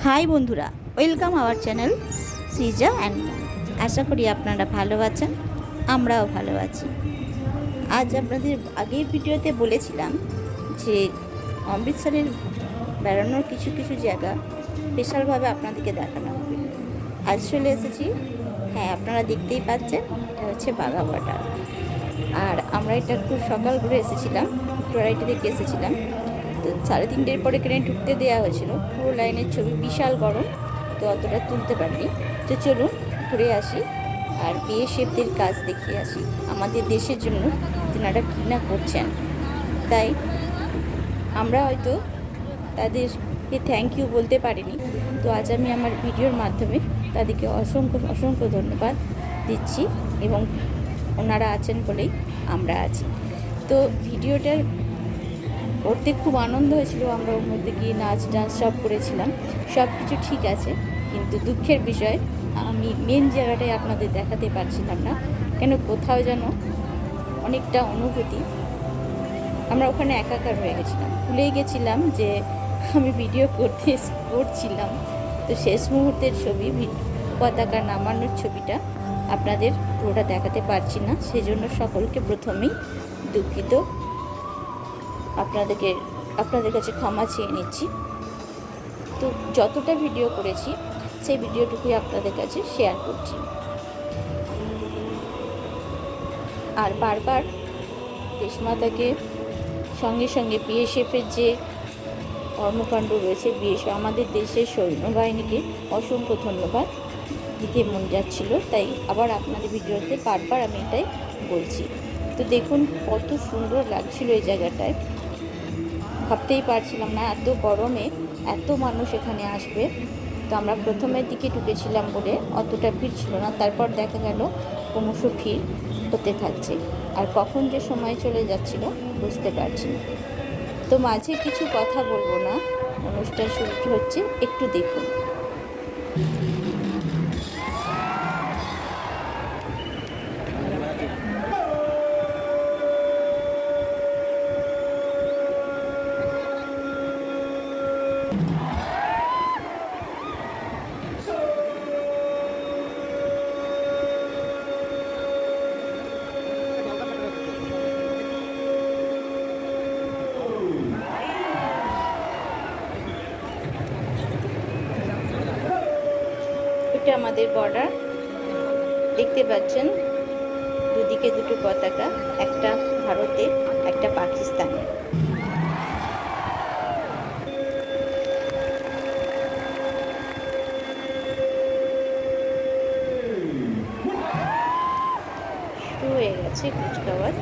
High বন্ধুরা, welcome our channel Srija and mom. আশা করি আপনারা ভালো আছেন, আমরাও ভালো আছি। আজ আপনাদের আগের ভিডিওতে বলেছিলাম যে অমৃতসরের বেড়ানোর কিছু কিছু জায়গা স্পেশালভাবে আপনাদেরকে দেখানো হবে। আজ চলে এসেছি, হ্যাঁ আপনারা দেখতেই পাচ্ছেন, এটা হচ্ছে বাঘা বর্ডার। আর আমরা এটা খুব সকাল করে এসেছিলাম, একটু আড়াইটে থেকে এসেছিলাম। তো 3:30 পরে এখানে ঢুকতে দেওয়া হয়েছিল। পুরো লাইনের ছবি, বিশাল গরম, তো অতটা তুলতে পারিনি। তো চলুন ঘুরে আসি আর বিএসএফদের কাজ দেখিয়ে আসি, আমাদের দেশের জন্য তেনারা কী না করছেন। তাই আমরা হয়তো তাদেরকে থ্যাংক ইউ বলতে পারিনি। তো আজ আমি আমার ভিডিওর মাধ্যমে তাদেরকে অসংখ্য অসংখ্য ধন্যবাদ দিচ্ছি, এবং ওনারা আছেন বলেই আমরা আছি। তো ভিডিওটার করতে খুব আনন্দ হয়েছিল, আমরা ওর মধ্যে গিয়ে নাচ ডান্স সব করেছিলাম, সব কিছু ঠিক আছে। কিন্তু দুঃখের বিষয়, আমি মেন জায়গাটাই আপনাদের দেখাতে পারছিলাম না, কেন কোথাও যেন অনেকটা অনুভূতি, আমরা ওখানে একাকার হয়ে গেছিলাম, ভুলেই গেছিলাম যে আমি ভিডিও করছিলাম। তো শেষ মুহূর্তের ছবি, পতাকা নামানোর ছবিটা আপনাদের পুরোটা দেখাতে পারছি না, সেজন্য সকলকে প্রথমেই দুঃখিত। আপনাদের কাছে ক্ষমা চেয়ে নিচ্ছি। তো যতটা ভিডিও করেছি সেই ভিডিওটুকুই আপনাদের কাছে শেয়ার করছি। আর বারবার দেশমাতাকে, সঙ্গে সঙ্গে বিএসএফের যে কর্মকাণ্ড রয়েছে, বিএসএফ আমাদের দেশের সৈন্যবাহিনীকে অসংখ্য ধন্যবাদ দিতে মন যাচ্ছিল, তাই আবার আপনাদের ভিডিওতে বারবার আমি এটাই বলছি। তো দেখুন কত সুন্দর লাগছিল এই জায়গাটায়, ভাবতেই পারছিলাম না এত গরমে এত মানুষ এখানে আসবে। তো আমরা প্রথমের দিকে ঢুকেছিলাম বলে অতটা ভিড় ছিল না, তারপর দেখা গেল ক্রমশ ভিড় হতে থাকছে, আর কখন যে সময় চলে যাচ্ছিল বুঝতে পারছি না। তো মাঝে কিছু কথা বলবো না, অনুষ্ঠান শুরু হচ্ছে, একটু দেখুন। এটা আমাদের বর্ডার, দেখতে পাচ্ছেন দুদিকে দুটো পতাকা, একটা ভারতের, একটা পাকিস্তানের। শুরু হয়ে গেছে কুচকাওয়াজ।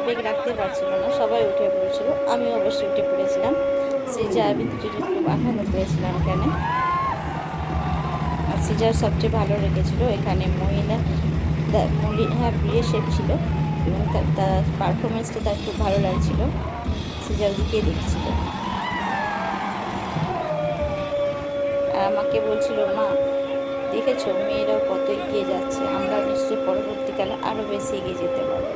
আবেগ রাখতে পারছিল না, সবাই উঠে পড়েছিল, আমি অবশ্যই উঠে পড়েছিলাম। সৃজা আমি দুজনে খুব আনন্দ করেছিলাম এখানে। আর সৃজার সবচেয়ে ভালো লেগেছিল এখানে মলিহার বিয়ে শেফ ছিল এবং তার পারফরমেন্সটা তার খুব ভালো লাগছিল। সৃজার দিকে দেখছিল আর আমাকে বলছিল, মা দেখেছো মেয়েরাও কত এগিয়ে যাচ্ছে, আমরা নিশ্চয়ই পরবর্তীকালে আরও বেশি এগিয়ে যেতে পারবো।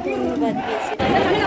ধন্যবাদ দিয়েছি।